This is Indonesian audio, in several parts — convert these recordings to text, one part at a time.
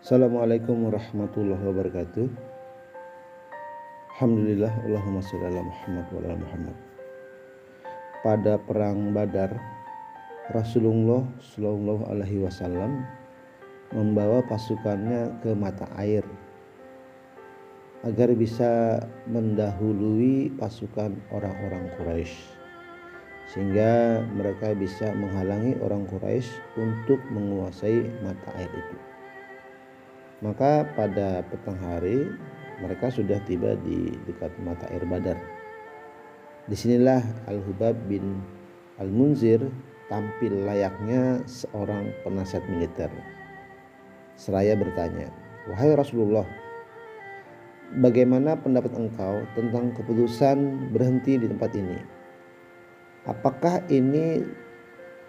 Assalamualaikum warahmatullahi wabarakatuh. Alhamdulillah, Allahumma sholli ala Muhammad wa ala Muhammad. Pada perang Badar, Rasulullah Shallallahu Alaihi Wasallam membawa pasukannya ke mata air agar bisa mendahului pasukan orang-orang Quraisy, sehingga mereka bisa menghalangi orang Quraisy untuk menguasai mata air itu. Maka pada petang hari mereka sudah tiba di dekat mata air Badar. Disinilah Al-Hubab bin Al-Munzir tampil layaknya seorang penasihat militer. Seraya bertanya, "Wahai Rasulullah, bagaimana pendapat engkau tentang keputusan berhenti di tempat ini? Apakah ini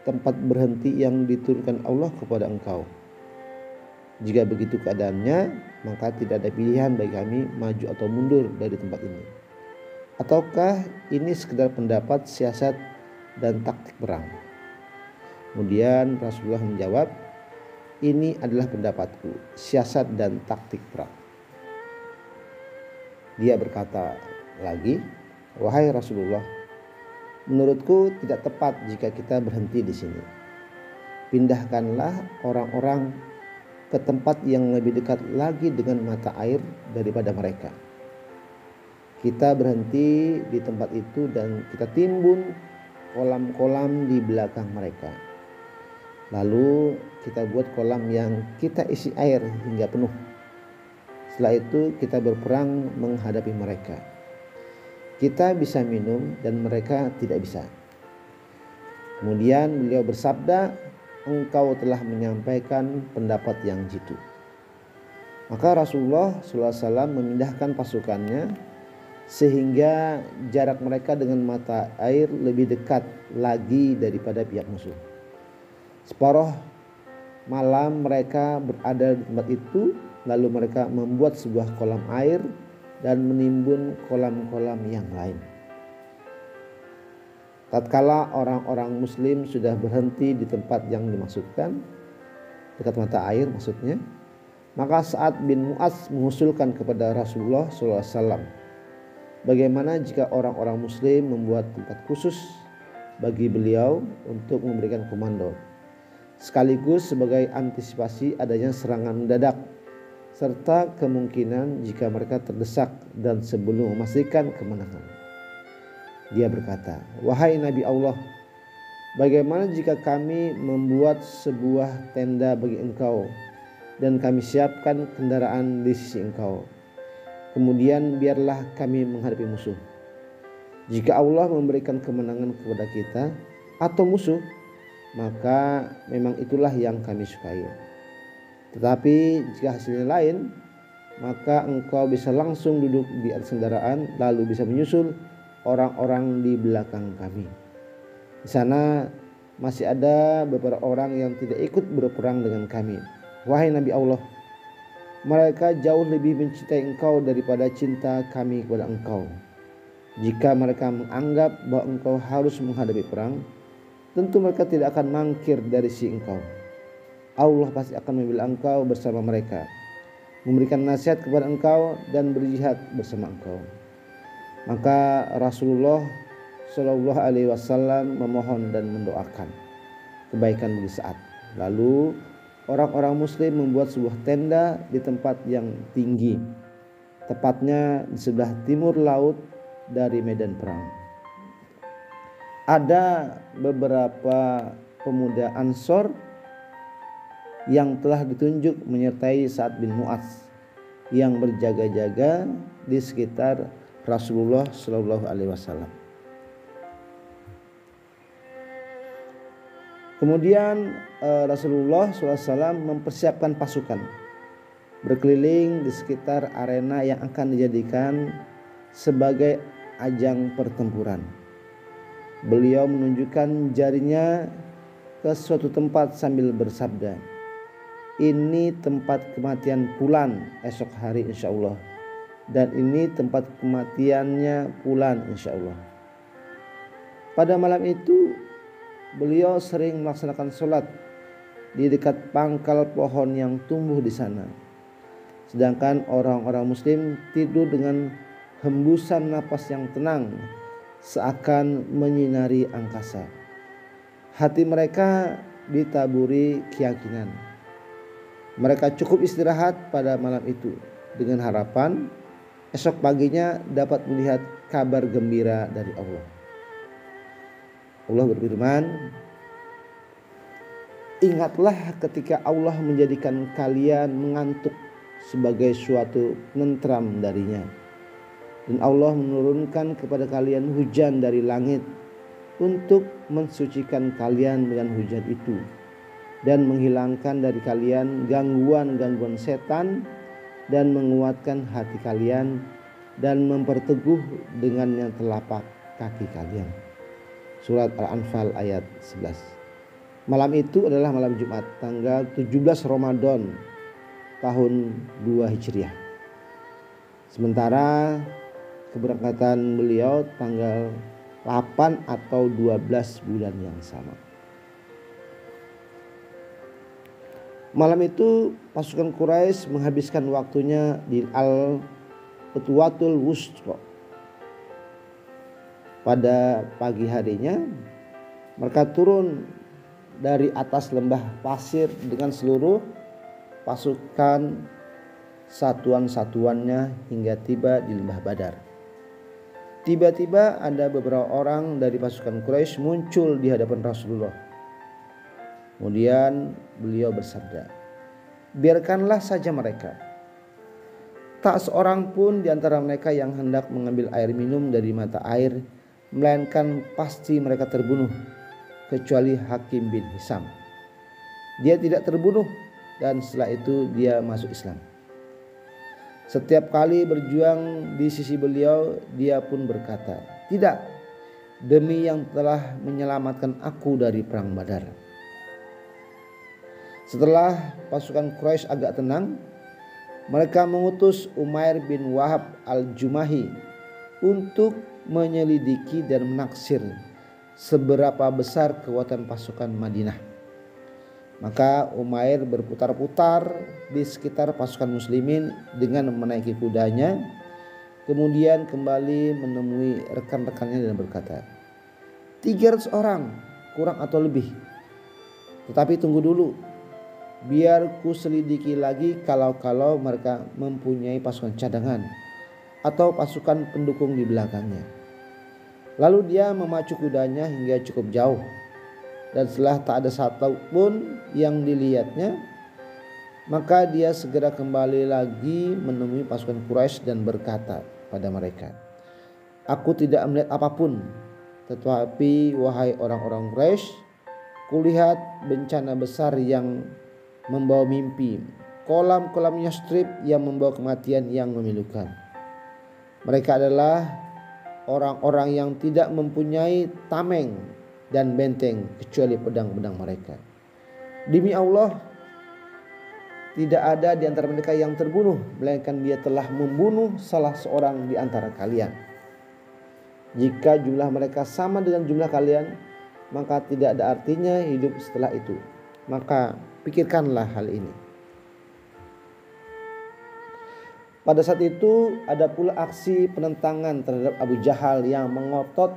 tempat berhenti yang diturunkan Allah kepada engkau? Jika begitu keadaannya, maka tidak ada pilihan bagi kami maju atau mundur dari tempat ini. Ataukah ini sekedar pendapat, siasat, dan taktik perang?" Kemudian Rasulullah menjawab, "Ini adalah pendapatku, siasat dan taktik perang." Dia berkata lagi, "Wahai Rasulullah, menurutku tidak tepat jika kita berhenti di sini. Pindahkanlah orang-orang ke tempat yang lebih dekat lagi dengan mata air daripada mereka. Kita berhenti di tempat itu dan kita timbun kolam-kolam di belakang mereka. Lalu kita buat kolam yang kita isi air hingga penuh. Setelah itu kita berperang menghadapi mereka. Kita bisa minum dan mereka tidak bisa." Kemudian beliau bersabda, "Engkau telah menyampaikan pendapat yang jitu." Maka Rasulullah SAW memindahkan pasukannya sehingga jarak mereka dengan mata air lebih dekat lagi daripada pihak musuh. Separuh malam mereka berada di tempat itu, lalu mereka membuat sebuah kolam air dan menimbun kolam-kolam yang lain. Tatkala orang-orang muslim sudah berhenti di tempat yang dimaksudkan, dekat mata air maksudnya, maka Sa'ad bin Mu'adz mengusulkan kepada Rasulullah SAW, bagaimana jika orang-orang muslim membuat tempat khusus bagi beliau untuk memberikan komando, sekaligus sebagai antisipasi adanya serangan mendadak, serta kemungkinan jika mereka terdesak dan sebelum memastikan kemenangan. Dia berkata, "Wahai Nabi Allah, bagaimana jika kami membuat sebuah tenda bagi engkau dan kami siapkan kendaraan di sisi engkau. Kemudian biarlah kami menghadapi musuh. Jika Allah memberikan kemenangan kepada kita atau musuh, maka memang itulah yang kami sukai. Tetapi jika hasilnya lain, maka engkau bisa langsung duduk di atas kendaraan lalu bisa menyusul orang-orang di belakang kami. Di sana masih ada beberapa orang yang tidak ikut berperang dengan kami. Wahai Nabi Allah, mereka jauh lebih mencintai engkau daripada cinta kami kepada engkau. Jika mereka menganggap bahwa engkau harus menghadapi perang, tentu mereka tidak akan mangkir dari si engkau. Allah pasti akan membela engkau bersama mereka, memberikan nasihat kepada engkau dan berjihad bersama engkau." Maka Rasulullah Shallallahu Alaihi Wasallam memohon dan mendoakan kebaikan bagi Sa'ad. Lalu orang-orang muslim membuat sebuah tenda di tempat yang tinggi, tepatnya di sebelah timur laut dari medan perang. Ada beberapa pemuda Ansor yang telah ditunjuk menyertai Sa'ad bin Mu'adz yang berjaga-jaga di sekitar Rasulullah Shallallahu Alaihi Wasallam. Kemudian Rasulullah SAW mempersiapkan pasukan berkeliling di sekitar arena yang akan dijadikan sebagai ajang pertempuran. Beliau menunjukkan jarinya ke suatu tempat sambil bersabda, "Ini tempat kematian Fulan esok hari insya Allah. Dan ini tempat kematiannya Fulan insya Allah." Pada malam itu beliau sering melaksanakan sholat di dekat pangkal pohon yang tumbuh di sana. sedangkan orang-orang muslim tidur dengan hembusan napas yang tenang seakan menyinari angkasa. Hati mereka ditaburi keyakinan. Mereka cukup istirahat pada malam itu dengan harapan esok paginya dapat melihat kabar gembira dari Allah. Allah berfirman, ingatlah ketika Allah menjadikan kalian mengantuk sebagai suatu penentram darinya. Dan Allah menurunkan kepada kalian hujan dari langit untuk mensucikan kalian dengan hujan itu dan menghilangkan dari kalian gangguan-gangguan setan dan menguatkan hati kalian dan memperteguh dengannya telapak kaki kalian. Surat Al-Anfal ayat 11. Malam itu adalah malam Jumat tanggal 17 Ramadan tahun 2 Hijriah. Sementara keberangkatan beliau tanggal 8 atau 12 bulan yang sama. Malam itu pasukan Quraisy menghabiskan waktunya di Al-Utwatul Wustra. Pada pagi harinya mereka turun dari atas lembah pasir dengan seluruh pasukan satuan-satuannya hingga tiba di lembah Badar. Tiba-tiba ada beberapa orang dari pasukan Quraisy muncul di hadapan Rasulullah. Kemudian beliau bersabda, biarkanlah saja mereka. Tak seorang pun di antara mereka yang hendak mengambil air minum dari mata air, melainkan pasti mereka terbunuh, kecuali Hakim bin Hizam. Dia tidak terbunuh dan setelah itu dia masuk Islam. Setiap kali berjuang di sisi beliau, dia pun berkata, tidak, demi yang telah menyelamatkan aku dari perang Badar. Setelah pasukan Quraisy agak tenang, mereka mengutus Umair bin Wahab al-Jumahi untuk menyelidiki dan menaksir seberapa besar kekuatan pasukan Madinah. Maka Umair berputar-putar di sekitar pasukan muslimin dengan menaiki kudanya, kemudian kembali menemui rekan-rekannya dan berkata, 300 orang kurang atau lebih. Tetapi tunggu dulu, biar ku selidiki lagi kalau mereka mempunyai pasukan cadangan atau pasukan pendukung di belakangnya. Lalu dia memacu kudanya hingga cukup jauh, dan setelah tak ada satu pun yang dilihatnya, maka dia segera kembali lagi menemui pasukan Quraisy dan berkata pada mereka, aku tidak melihat apapun, tetapi wahai orang-orang Quraisy, kulihat bencana besar yang membawa mimpi, kolam-kolam Yastrib yang membawa kematian yang memilukan. Mereka adalah orang-orang yang tidak mempunyai tameng dan benteng kecuali pedang-pedang mereka. Demi Allah, tidak ada di antara mereka yang terbunuh, melainkan dia telah membunuh salah seorang di antara kalian. Jika jumlah mereka sama dengan jumlah kalian, maka tidak ada artinya hidup setelah itu. Maka pikirkanlah hal ini. Pada saat itu ada pula aksi penentangan terhadap Abu Jahal yang mengotot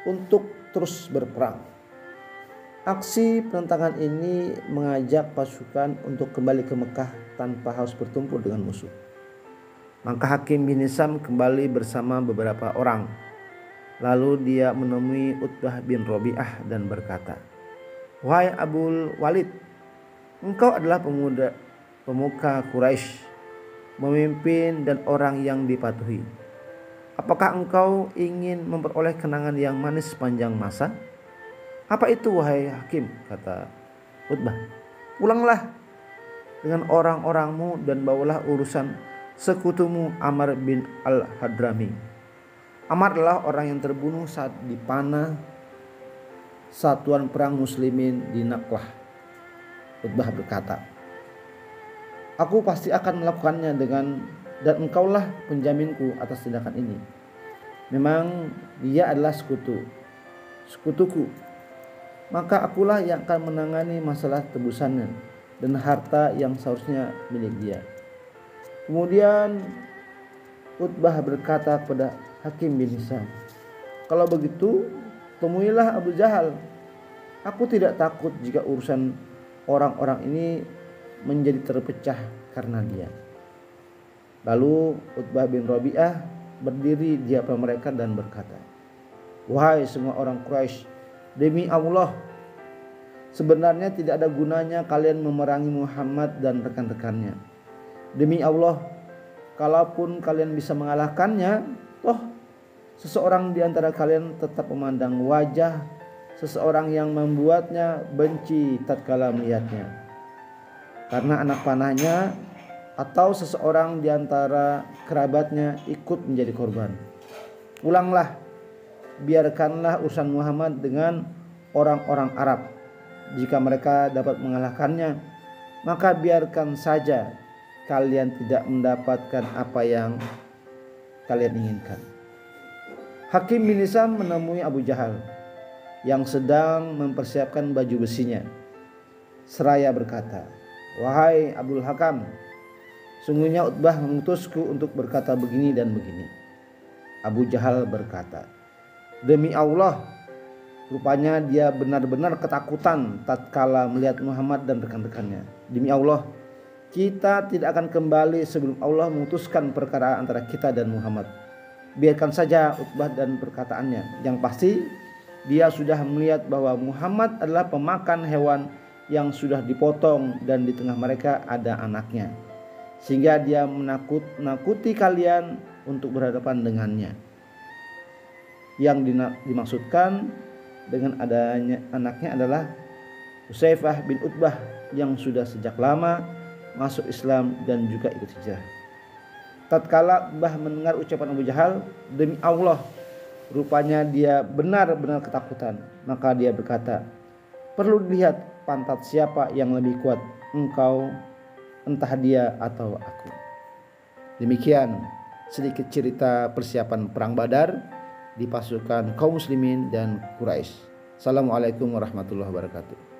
untuk terus berperang. Aksi penentangan ini mengajak pasukan untuk kembali ke Mekah tanpa harus bertumpur dengan musuh. Maka Hakim bin Hizam kembali bersama beberapa orang. Lalu dia menemui Utbah bin Rabi'ah dan berkata, wahai Abul Walid, engkau adalah pemuka Quraisy, memimpin dan orang yang dipatuhi. Apakah engkau ingin memperoleh kenangan yang manis sepanjang masa? Apa itu wahai Hakim? Kata Utbah, pulanglah dengan orang-orangmu dan bawalah urusan sekutumu Amr bin al-Hadrami. Amr adalah orang yang terbunuh saat dipanah satuan perang muslimin di Naqlah. Utbah berkata, aku pasti akan melakukannya dan engkaulah penjaminku atas tindakan ini. Memang dia adalah sekutuku. Maka akulah yang akan menangani masalah tebusannya dan harta yang seharusnya milik dia. Kemudian Utbah berkata kepada Hakim bin Hizam, "Kalau begitu temuilah Abu Jahal. Aku tidak takut jika urusan orang-orang ini menjadi terpecah karena dia." Lalu Utbah bin Rabi'ah berdiri di hadapan mereka dan berkata, "Wahai semua orang Quraisy, demi Allah, sebenarnya tidak ada gunanya kalian memerangi Muhammad dan rekan-rekannya. Demi Allah, kalaupun kalian bisa mengalahkannya, toh seseorang di antara kalian tetap memandang wajah seseorang yang membuatnya benci tatkala melihatnya, karena anak panahnya atau seseorang di antara kerabatnya ikut menjadi korban. Pulanglah, biarkanlah urusan Muhammad dengan orang-orang Arab. Jika mereka dapat mengalahkannya, maka biarkan saja kalian tidak mendapatkan apa yang kalian inginkan." Hakim bin Hizam menemui Abu Jahal yang sedang mempersiapkan baju besinya, seraya berkata, "Wahai Abdul Hakam, sungguhnya Utbah mengutusku untuk berkata begini dan begini." Abu Jahal berkata, "Demi Allah, rupanya dia benar-benar ketakutan tatkala melihat Muhammad dan rekan-rekannya. Demi Allah, kita tidak akan kembali sebelum Allah memutuskan perkara antara kita dan Muhammad. Biarkan saja Utbah dan perkataannya. Yang pasti dia sudah melihat bahwa Muhammad adalah pemakan hewan yang sudah dipotong dan di tengah mereka ada anaknya, sehingga dia menakuti kalian untuk berhadapan dengannya. Yang dimaksudkan dengan adanya anaknya adalah Usaifah bin Utbah yang sudah sejak lama masuk Islam dan juga ikut hijrah. Tatkala Utbah mendengar ucapan Abu Jahal, demi Allah, rupanya dia benar-benar ketakutan. Maka dia berkata, "Perlu dilihat pantat siapa yang lebih kuat, engkau, entah dia atau aku." Demikian sedikit cerita persiapan perang Badar di pasukan kaum muslimin dan Quraisy. Assalamualaikum warahmatullahi wabarakatuh.